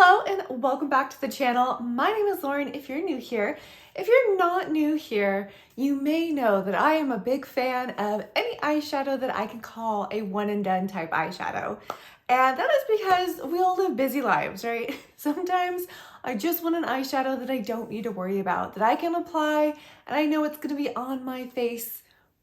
Hello and welcome back to the channel. My name is Lauren if you're new here. If you're not new here, you may know that I am a big fan of any eyeshadow that I can call a one and done type eyeshadow. And that is because we all live busy lives, right? Sometimes I just want an eyeshadow that I don't need to worry about, that I can apply and I know it's gonna be on my face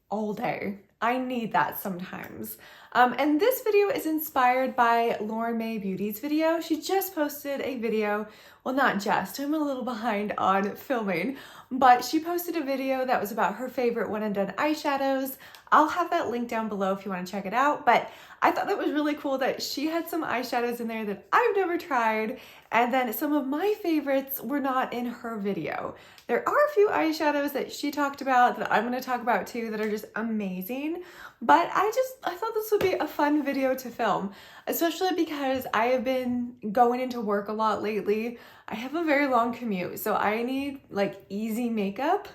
all day. I need that sometimes. And this video is inspired by Lauren May Beauty's video. She just posted a video, well not just, I'm a little behind on filming, but she posted a video that was about her favorite one and done eyeshadows. I'll have that link down below if you want to check it out, but I thought it was really cool that she had some eyeshadows in there that I've never tried, and then some of my favorites were not in her video. There are a few eyeshadows that she talked about that I'm going to talk about too that are just amazing, but I thought this would be a fun video to film, especially because I have been going into work a lot lately. I have a very long commute, so I need like easy makeup.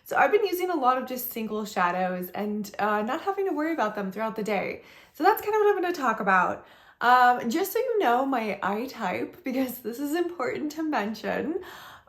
So I've been using a lot of just single shadows and not having to worry about them throughout the day. So that's kind of what I'm going to talk about. Just so you know my eye type, because this is important to mention,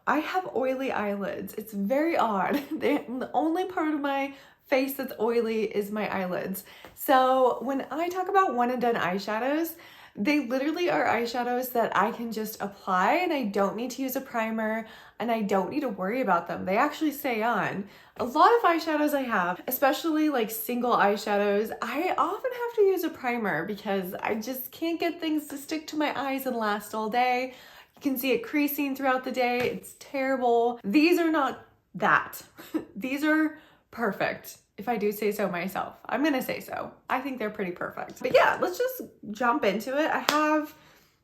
I have oily eyelids. It's very odd. The only part of my face that's oily is my eyelids. So when I talk about one and done eyeshadows, they literally are eyeshadows that I can just apply and I don't need to use a primer and I don't need to worry about them. They actually stay on. A lot of eyeshadows I have, especially like single eyeshadows, I often have to use a primer because I just can't get things to stick to my eyes and last all day. You can see it creasing throughout the day. It's terrible. These are not that. These are perfect. If I do say so myself, I'm gonna say so. I think they're pretty perfect. But yeah, let's just jump into it. I have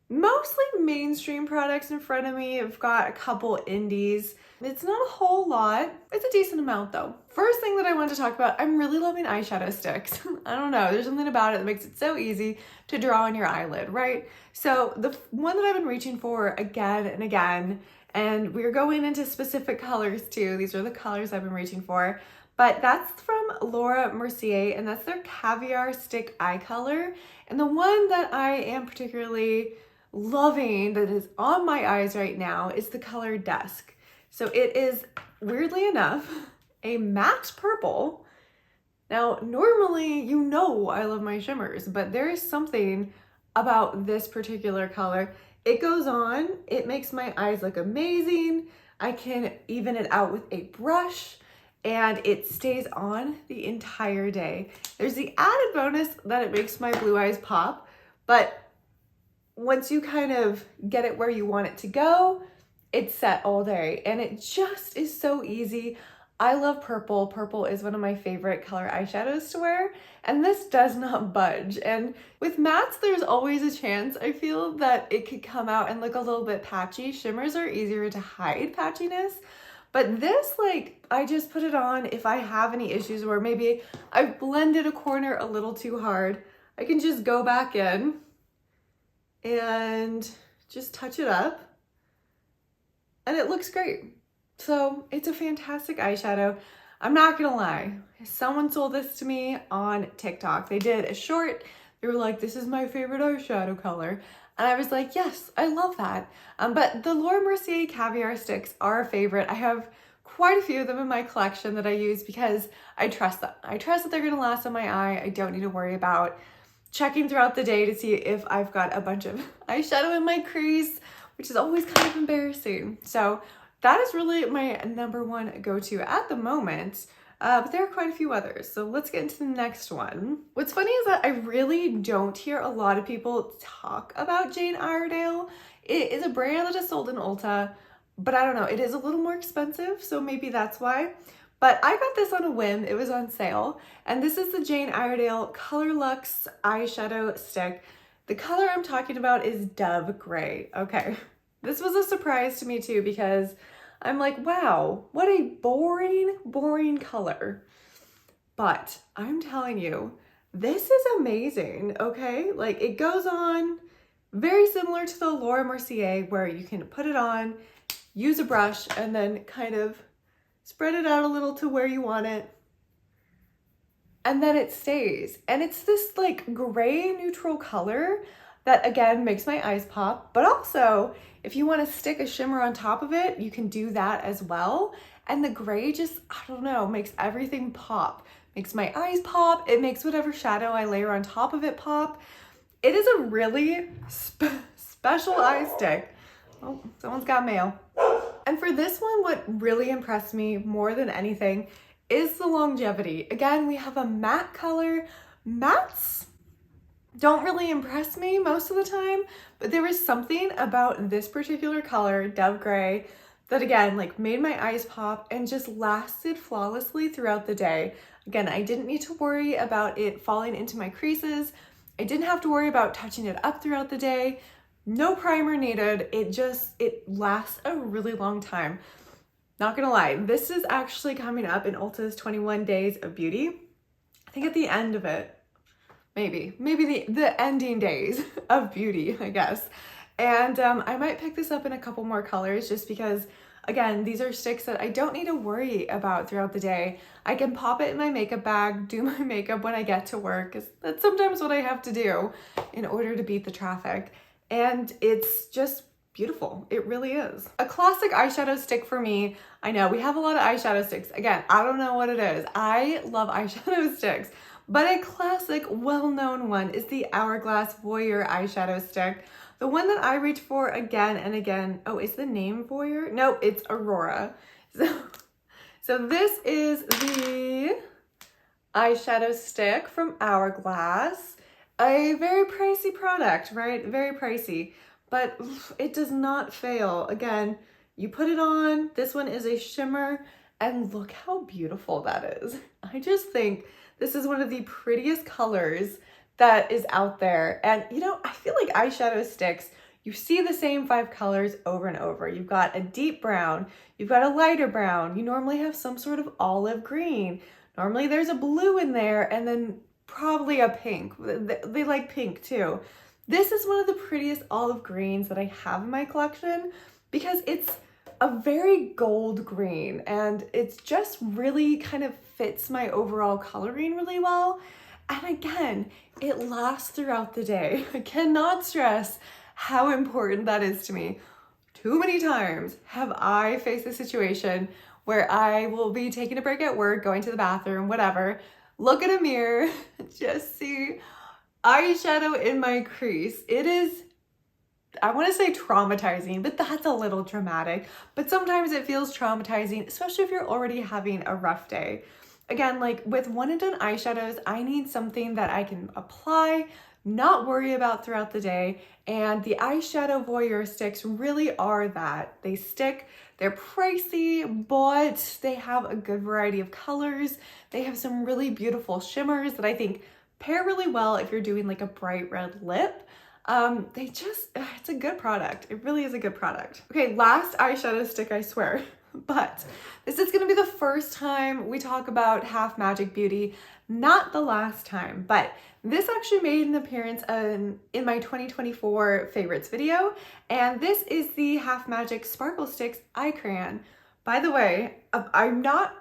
mostly mainstream products in front of me. I've got a couple indies. It's not a whole lot. It's a decent amount though. First thing that I want to talk about, I'm really loving eyeshadow sticks. I don't know, there's something about it that makes it so easy to draw on your eyelid, right? So the one that I've been reaching for again and again, and we're going into specific colors too. These are the colors I've been reaching for. But that's from Laura Mercier, and that's their Caviar Stick Eye Color. And the one that I am particularly loving that is on my eyes right now is the color Dusk. So it is, weirdly enough, a matte purple. Now, normally, you know I love my shimmers, but there is something about this particular color. It goes on, it makes my eyes look amazing. I can even it out with a brush, and it stays on the entire day. There's the added bonus that it makes my blue eyes pop, but once you kind of get it where you want it to go, it's set all day, and it just is so easy. I love purple. Purple is one of my favorite color eyeshadows to wear, and this does not budge. And with mattes, there's always a chance, I feel, that it could come out and look a little bit patchy. Shimmers are easier to hide patchiness. But this, like, I just put it on if I have any issues where maybe I've blended a corner a little too hard. I can just go back in and just touch it up, and it looks great. So it's a fantastic eyeshadow. I'm not gonna lie, someone sold this to me on TikTok. They did a short. They were like, this is my favorite eyeshadow color. And I was like, yes, I love that. But the Laura Mercier Caviar sticks are a favorite. I have quite a few of them in my collection that I use because I trust them. I trust that they're gonna last on my eye. I don't need to worry about checking throughout the day to see if I've got a bunch of eyeshadow in my crease, which is always kind of embarrassing. So that is really my number one go-to at the moment. But there are quite a few others. So let's get into the next one. What's funny is that I really don't hear a lot of people talk about Jane Iredale. It is a brand that is sold in Ulta, but I don't know, it is a little more expensive, so maybe that's why. But I got this on a whim, it was on sale, and this is the Jane Iredale Color Luxe eyeshadow stick. The color I'm talking about is Dove Gray. Okay, this was a surprise to me too because I'm like, wow, what a boring color. But I'm telling you, this is amazing, okay? Like, it goes on very similar to the Laura Mercier, where you can put it on, use a brush, and then kind of spread it out a little to where you want it. And then it stays. And it's this like gray neutral color. that again makes my eyes pop, but also if you want to stick a shimmer on top of it, you can do that as well. And the gray just, I don't know, makes everything pop. Makes my eyes pop. It makes whatever shadow I layer on top of it pop. It is a really special eye stick. Oh, someone's got mail. And for this one, what really impressed me more than anything is the longevity. Again, we have a matte color. Mattes don't really impress me most of the time, but there was something about this particular color, Dove Gray, that again, like made my eyes pop and just lasted flawlessly throughout the day. Again, I didn't need to worry about it falling into my creases. I didn't have to worry about touching it up throughout the day. No primer needed. It lasts a really long time. Not gonna lie, this is actually coming up in Ulta's 21 Days of Beauty. I think at the end of it, maybe the ending days of beauty, I guess. And I might pick this up in a couple more colors just because, again, these are sticks that I don't need to worry about throughout the day. I can pop it in my makeup bag, do my makeup when I get to work, because that's sometimes what I have to do in order to beat the traffic. And it's just beautiful. It really is. A classic eyeshadow stick for me. I know we have a lot of eyeshadow sticks. Again, I don't know what it is. I love eyeshadow sticks, but a classic, well-known one is the Hourglass Voyeur eyeshadow stick. The one that I reach for again and again. Oh, is the name Voyeur? No, it's Aurora. So this is the eyeshadow stick from Hourglass. A very pricey product, right? Very pricey, but it does not fail. Again, you put it on, this one is a shimmer, and look how beautiful that is. I just think this is one of the prettiest colors that is out there. And you know, I feel like eyeshadow sticks, you see the same 5 colors over and over. You've got a deep brown, you've got a lighter brown, you normally have some sort of olive green. Normally there's a blue in there, and then probably a pink. They like pink too. This is one of the prettiest olive greens that I have in my collection because it's a very gold green and it's just really kind of fits my overall coloring really well. And again, it lasts throughout the day. I cannot stress how important that is to me. Too many times have I faced a situation where I will be taking a break at work, going to the bathroom, whatever, look at a mirror, just see eyeshadow in my crease. It is, I want to say traumatizing, but that's a little dramatic. But sometimes it feels traumatizing, especially if you're already having a rough day. Again, like with one and done eyeshadows, I need something that I can apply, not worry about throughout the day. And the eyeshadow Voyeur sticks really are that. They stick, they're pricey, but they have a good variety of colors. They have some really beautiful shimmers that I think pair really well if you're doing like a bright red lip. It's a good product. It really is a good product. Okay, last eyeshadow stick, I swear. But this is going to be the first time we talk about Half Magic Beauty, not the last time, but this actually made an appearance in my 2024 favorites video, and this is the Half Magic Sparkle Sticks Eye Crayon. By the way, I'm not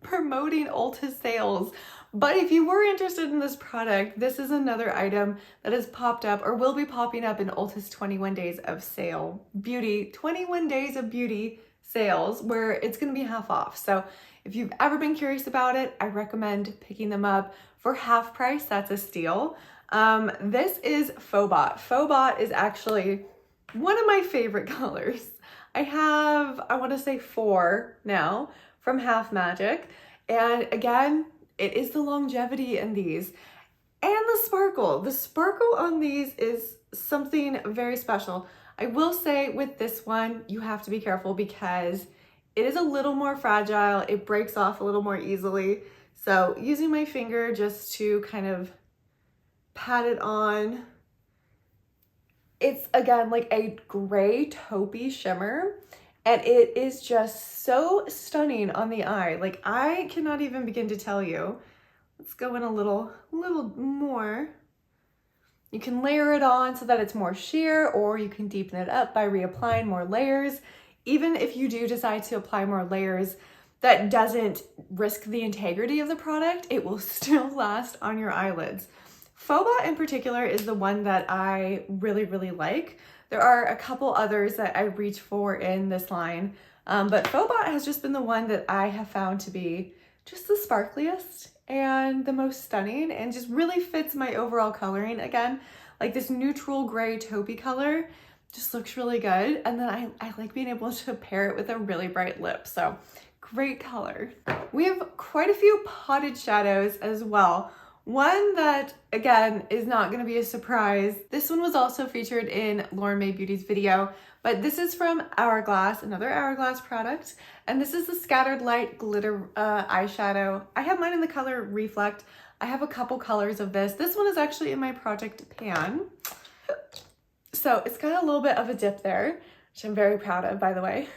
promoting Ulta's sales, but if you were interested in this product, this is another item that has popped up or will be popping up in Ulta's 21 Days of Sale Beauty, 21 Days of Beauty sales, where it's going to be half off. So if you've ever been curious about it, I recommend picking them up for half price. That's a steal. This is Phobot. Phobot is actually one of my favorite colors. I have, I want to say 4 now from Half Magic. And again, it is the longevity in these and the sparkle. The sparkle on these is something very special. I will say with this one, you have to be careful because it is a little more fragile. It breaks off a little more easily. So using my finger just to kind of pat it on. It's again like a gray taupey shimmer, and it is just so stunning on the eye. Like I cannot even begin to tell you. Let's go in a little more. You can layer it on so that it's more sheer, or you can deepen it up by reapplying more layers. Even if you do decide to apply more layers, that doesn't risk the integrity of the product. It will still last on your eyelids. Faux Pas in particular is the one that I really, really like. There are a couple others that I reach for in this line, but Faux Pas has just been the one that I have found to be just the sparkliest and the most stunning, and just really fits my overall coloring. Again, like this neutral gray taupey color just looks really good, and then I like being able to pair it with a really bright lip, so great color. We have quite a few potted shadows as well. One that, again, is not going to be a surprise. This one was also featured in Lauren Mae Beauty's video, but this is from Hourglass, another Hourglass product. And this is the Scattered Light Glitter eyeshadow. I have mine in the color Reflect. I have a couple colors of this. This one is actually in my project pan. So it's got a little bit of a dip there, which I'm very proud of, by the way.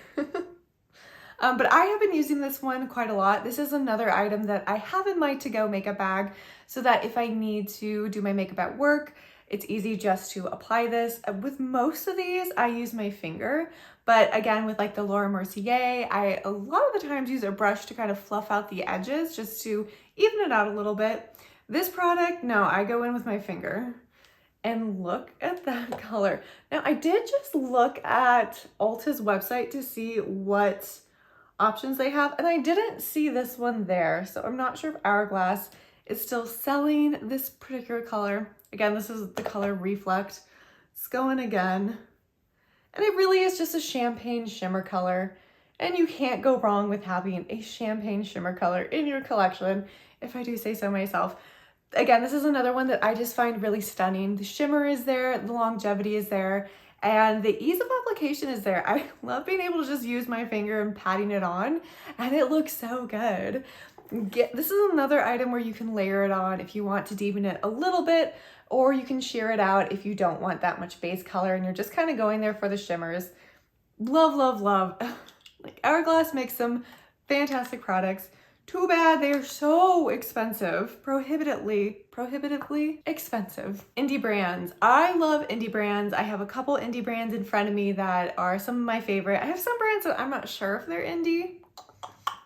But I have been using this one quite a lot. This is another item that I have in my to-go makeup bag so that if I need to do my makeup at work, it's easy just to apply this. With most of these, I use my finger, but again, with like the Laura Mercier, I a lot of the times use a brush to kind of fluff out the edges just to even it out a little bit. This product, no, I go in with my finger. And look at that color. Now, I did just look at Ulta's website to see what options they have, and I didn't see this one there, so I'm not sure if Hourglass is still selling this particular color. Again, this is the color Reflect. It's going again, and it really is just a champagne shimmer color, and you can't go wrong with having a champagne shimmer color in your collection, if I do say so myself. Again, this is another one that I just find really stunning. The shimmer is there, the longevity is there, and the ease of application is there. I love being able to just use my finger and patting it on, and it looks so good. This is another item where you can layer it on if you want to deepen it a little bit, or you can sheer it out if you don't want that much base color and you're just kind of going there for the shimmers. Love, love, love. Like, Hourglass makes some fantastic products. Too bad they are so expensive, prohibitively expensive. Indie brands. I love indie brands. I have a couple indie brands in front of me that are some of my favorite. I have some brands that I'm not sure if they're indie.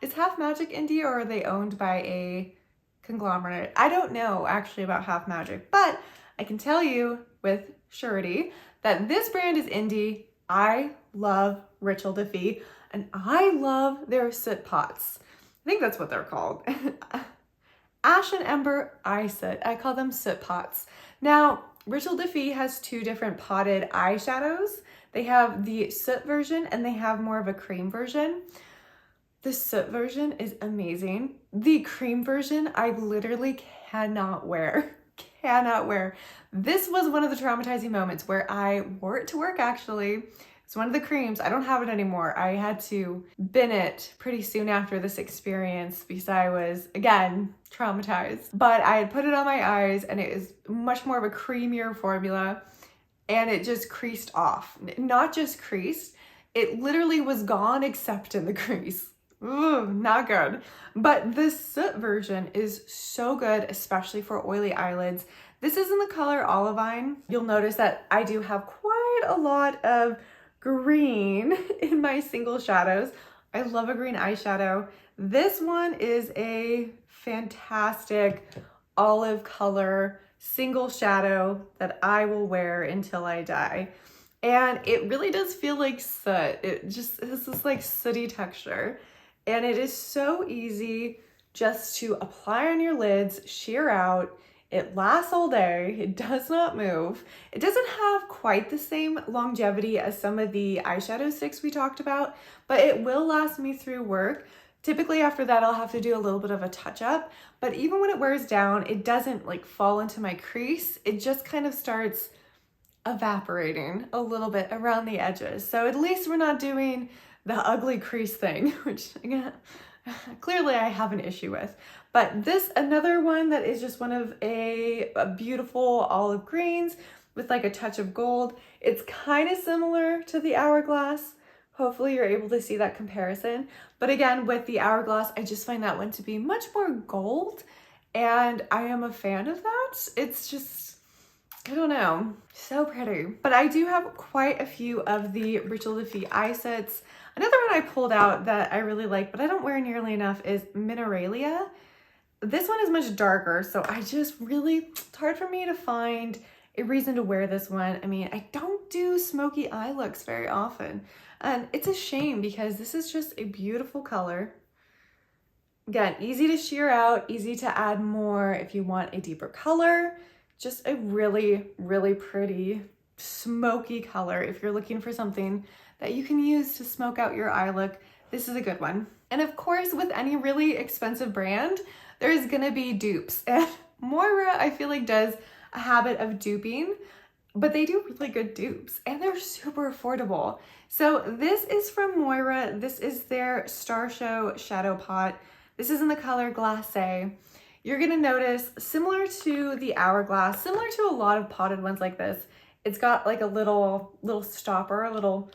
Is Half Magic indie, or are they owned by a conglomerate? I don't know actually about Half Magic, but I can tell you with surety that this brand is indie. I love Rachel Defee, and I love their soot pots. I think that's what they're called. Ash and Ember Eye Soot. I call them soot pots. Now, Rachel Defee has two different potted eyeshadows. They have the soot version and they have more of a cream version. The soot version is amazing. The cream version, I literally cannot wear. Cannot wear. This was one of the traumatizing moments where I wore it to work actually. It's one of the creams. I don't have it anymore. I had to bin it pretty soon after this experience because I was, again, traumatized. But I had put it on my eyes and it is much more of a creamier formula, and it just creased off. Not just creased, it literally was gone except in the crease. Ooh, not good. But this soot version is so good, especially for oily eyelids. This is in the color Olivine. You'll notice that I do have quite a lot of green in my single shadows. I love a green eyeshadow. This one is a fantastic olive color single shadow that I will wear until I die. And it really does feel like soot. It just has this like sooty texture. And it is so easy just to apply on your lids, sheer out. It lasts all day. It does not move. It doesn't have quite the same longevity as some of the eyeshadow sticks we talked about, but it will last me through work. Typically after that, I'll have to do a little bit of a touch up, but even when it wears down, it doesn't like fall into my crease. It just kind of starts evaporating a little bit around the edges. So at least we're not doing the ugly crease thing, which again, clearly I have an issue with. But this, another one that is just one of a beautiful olive greens with like a touch of gold. It's kind of similar to the Hourglass. Hopefully you're able to see that comparison. But again, with the Hourglass, I just find that one to be much more gold, and I am a fan of that. It's just, I don't know, so pretty. But I do have quite a few of the Rachel Defee eye sets. Another one I pulled out that I really like, but I don't wear nearly enough, is Mineralia. This one is much darker, so it's hard for me to find a reason to wear this one. I mean, I don't do smoky eye looks very often, and it's a shame because this is just a beautiful color. Again, easy to sheer out, easy to add more if you want a deeper color. Just a really, really pretty smoky color. If you're looking for something that you can use to smoke out your eye look, this is a good one. And of course, with any really expensive brand, there's gonna be dupes. And Moira, I feel like, does a habit of duping, but they do really good dupes and they're super affordable. So this is from Moira. This is their Star Show Shadow Pot. This is in the color Glacé. You're gonna notice, similar to the Hourglass, similar to a lot of potted ones like this, it's got like a little stopper, a little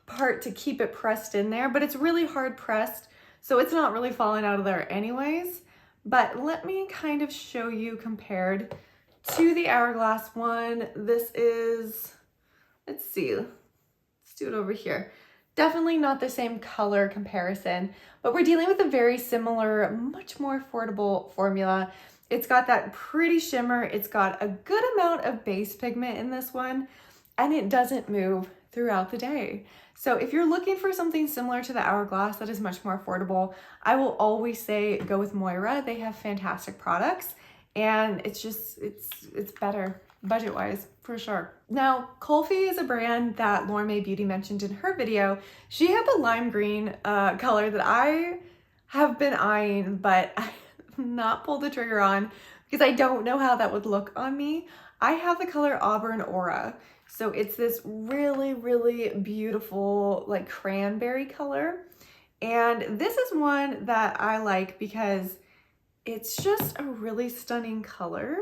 part to keep it pressed in there, but it's really hard pressed, so it's not really falling out of there anyways. But let me kind of show you compared to the Hourglass one. This is, let's see, let's do it over here. Definitely not the same color comparison, but we're dealing with a very similar, much more affordable formula. It's got that pretty shimmer. It's got a good amount of base pigment in this one, and it doesn't move throughout the day. So if you're looking for something similar to the Hourglass that is much more affordable, I will always say go with Moira. They have fantastic products, and it's better budget-wise for sure. Now, Kulfi is a brand that Lauren Mae Beauty mentioned in her video. She had the lime green color that I have been eyeing, but I have not pulled the trigger on because I don't know how that would look on me. I have the color Auburn Aura. So it's this really, really beautiful like cranberry color. And this is one that I like because it's just a really stunning color.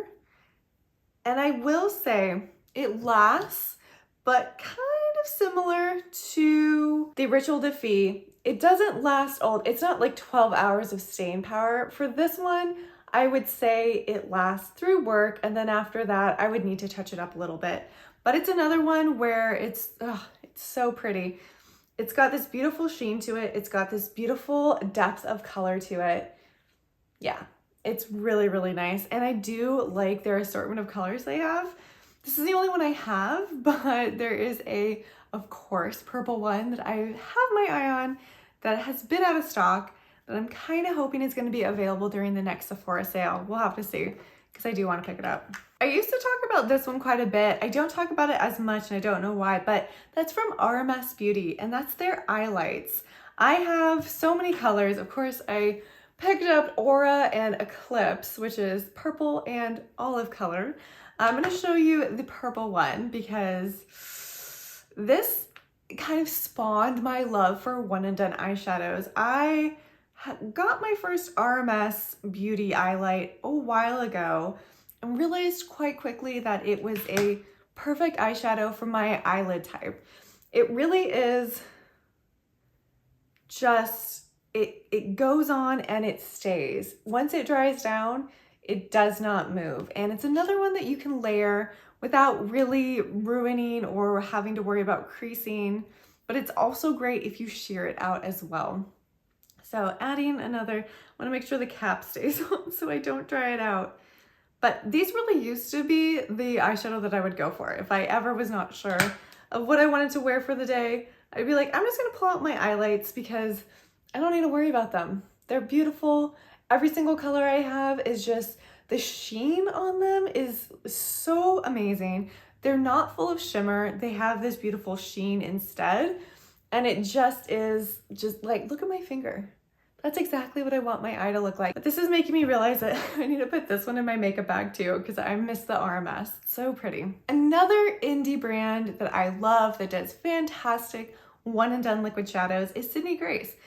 And I will say it lasts, but kind of similar to the Ritual de Fille. It doesn't last it's not like 12 hours of staying power. For this one, I would say it lasts through work, and then after that, I would need to touch it up a little bit. But it's another one where it's so pretty. It's got this beautiful sheen to it. It's got this beautiful depth of color to it. Yeah, it's really, really nice. And I do like their assortment of colors they have. This is the only one I have, but there is of course, purple one that I have my eye on that has been out of stock that I'm kind of hoping is going to be available during the next Sephora sale. We'll have to see because I do want to pick it up. I used to talk about this one quite a bit. I don't talk about it as much and I don't know why, but that's from RMS Beauty and that's their Eyelights. I have so many colors. Of course, I picked up Aura and Eclipse, which is purple and olive color. I'm going to show you the purple one because this kind of spawned my love for one and done eyeshadows. I got my first RMS Beauty Eyelight a while ago and realized quite quickly that it was a perfect eyeshadow for my eyelid type. It really is just, it goes on and it stays. Once it dries down, it does not move. And it's another one that you can layer without really ruining or having to worry about creasing, but it's also great if you sheer it out as well. So adding another, I want to make sure the cap stays on so I don't dry it out. But these really used to be the eyeshadow that I would go for. If I ever was not sure of what I wanted to wear for the day, I'd be like, I'm just going to pull out my eyelights because I don't need to worry about them. They're beautiful. Every single color I have is just, the sheen on them is so amazing. They're not full of shimmer. They have this beautiful sheen instead. And it just is just like, look at my finger. That's exactly what I want my eye to look like. But this is making me realize that I need to put this one in my makeup bag too because I miss the RMS. It's so pretty. Another indie brand that I love that does fantastic one and done liquid shadows is Sydney Grace.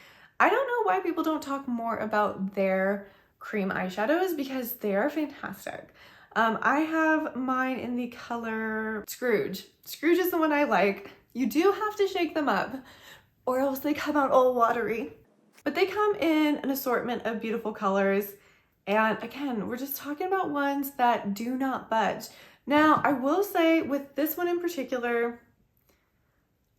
I don't know why people don't talk more about their cream eyeshadows because they are fantastic. I have mine in the color Scrooge. Scrooge is the one I like. You do have to shake them up or else they come out all watery. But they come in an assortment of beautiful colors. And again, we're just talking about ones that do not budge. Now, I will say with this one in particular,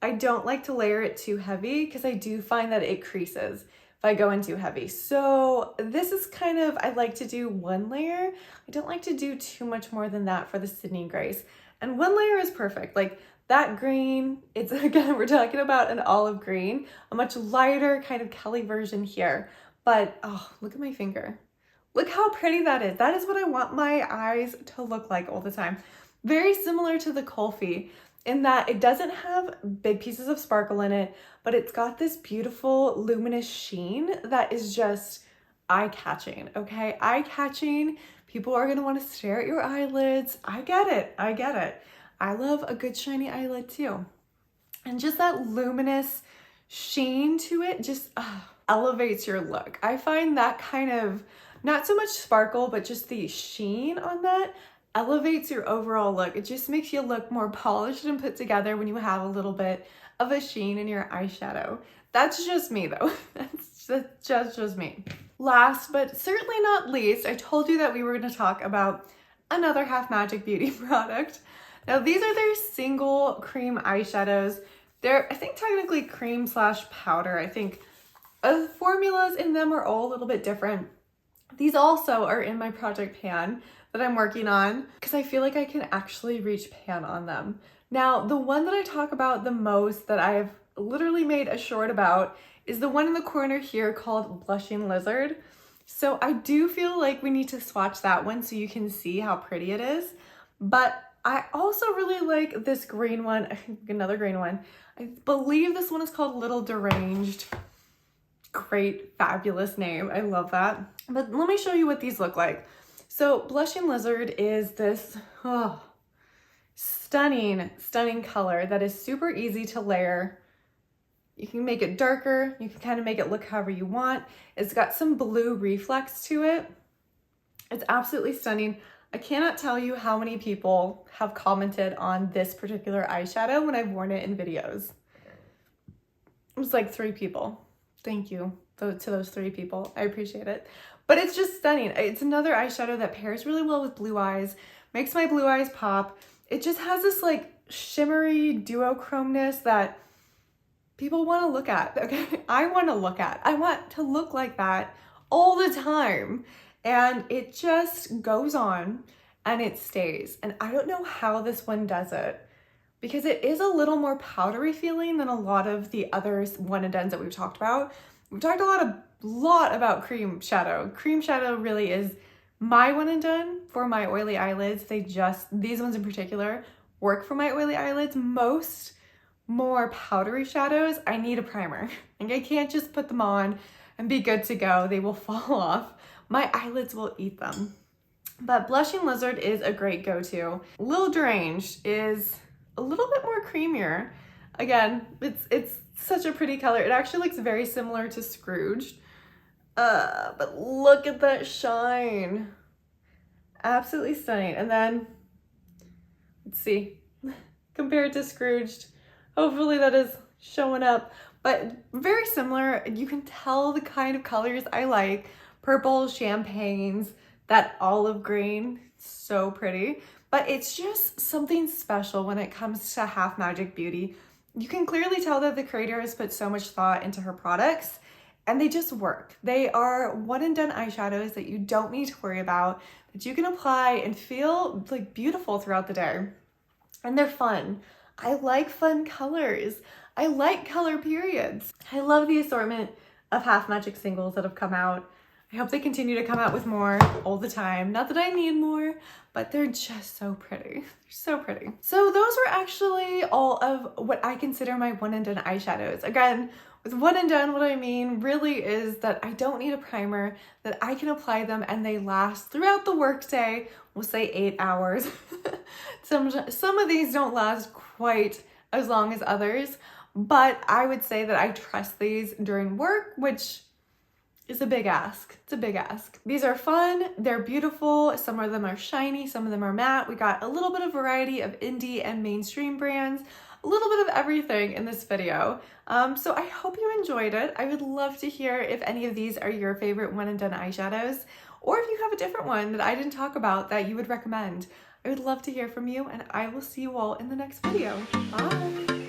I don't like to layer it too heavy because I do find that it creases. If if I go in too heavy. So this is kind of, I like to do one layer. I don't like to do too much more than that for the Sydney Grace. And one layer is perfect. Like that green, it's again, we're talking about an olive green, a much lighter kind of Kelly version here. But oh, look at my finger. Look how pretty that is. That is what I want my eyes to look like all the time. Very similar to the Kulfi in that it doesn't have big pieces of sparkle in it, but it's got this beautiful luminous sheen that is just eye-catching, okay? Eye-catching. People are gonna wanna stare at your eyelids. I get it, I get it. I love a good shiny eyelid too. And just that luminous sheen to it just elevates your look. I find that kind of, not so much sparkle, but just the sheen on that elevates your overall look. It just makes you look more polished and put together when you have a little bit of a sheen in your eyeshadow. That's just me though. That's just me. Last but certainly not least, I told you that we were going to talk about another Half Magic Beauty product. Now these are their single cream eyeshadows. They're, I think, technically cream slash powder. I think the formulas in them are all a little bit different. These also are in my project pan that I'm working on because I feel like I can actually reach pan on them. Now, the one that I talk about the most that I've literally made a short about is the one in the corner here called Blushing Lizard. So I do feel like we need to swatch that one so you can see how pretty it is. But I also really like this green one, another green one. I believe this one is called Little Deranged. Great, fabulous name. I love that. But let me show you what these look like. So Blushing Lizard is this stunning, stunning color that is super easy to layer. You can make it darker. You can kind of make it look however you want. It's got some blue reflex to it. It's absolutely stunning. I cannot tell you how many people have commented on this particular eyeshadow when I've worn it in videos. It was like 3 people. Thank you to those 3 people. I appreciate it. But it's just stunning. It's another eyeshadow that pairs really well with blue eyes, makes my blue eyes pop. It just has this like shimmery duochromeness that people want to look at, okay? I want to look at. I want to look like that all the time. And it just goes on and it stays. And I don't know how this one does it because it is a little more powdery feeling than a lot of the other one and dones that we've talked about. We've talked a lot about cream shadow. Cream shadow really is my one and done for my oily eyelids. These ones in particular work for my oily eyelids. Most more powdery shadows, I need a primer. Like I can't just put them on and be good to go. They will fall off. My eyelids will eat them. But Blushing Lizard is a great go-to. Little Deranged is a little bit more creamier. Again, it's such a pretty color. It actually looks very similar to Scrooged. But look at that shine. Absolutely stunning. And then, let's see, compared to Scrooged, hopefully that is showing up. But very similar. You can tell the kind of colors I like. Purple, champagnes, that olive green, so pretty. But it's just something special when it comes to Half Magic Beauty. You can clearly tell that the creator has put so much thought into her products and they just work. They are one and done eyeshadows that you don't need to worry about, that you can apply and feel like beautiful throughout the day. And they're fun. I like fun colors. I like color periods. I love the assortment of Half Magic singles that have come out. I hope they continue to come out with more all the time. Not that I need more, but they're just so pretty. They're so pretty. So those were actually all of what I consider my one and done eyeshadows. Again, with one and done, what I mean really is that I don't need a primer, that I can apply them and they last throughout the workday. We'll say 8 hours. Some of these don't last quite as long as others, but I would say that I trust these during work, which is a big ask. It's a big ask. These are fun. They're beautiful. Some of them are shiny. Some of them are matte. We got a little bit of variety of indie and mainstream brands, a little bit of everything in this video. So I hope you enjoyed it. I would love to hear if any of these are your favorite one and done eyeshadows, or if you have a different one that I didn't talk about that you would recommend. I would love to hear from you, and I will see you all in the next video. Bye.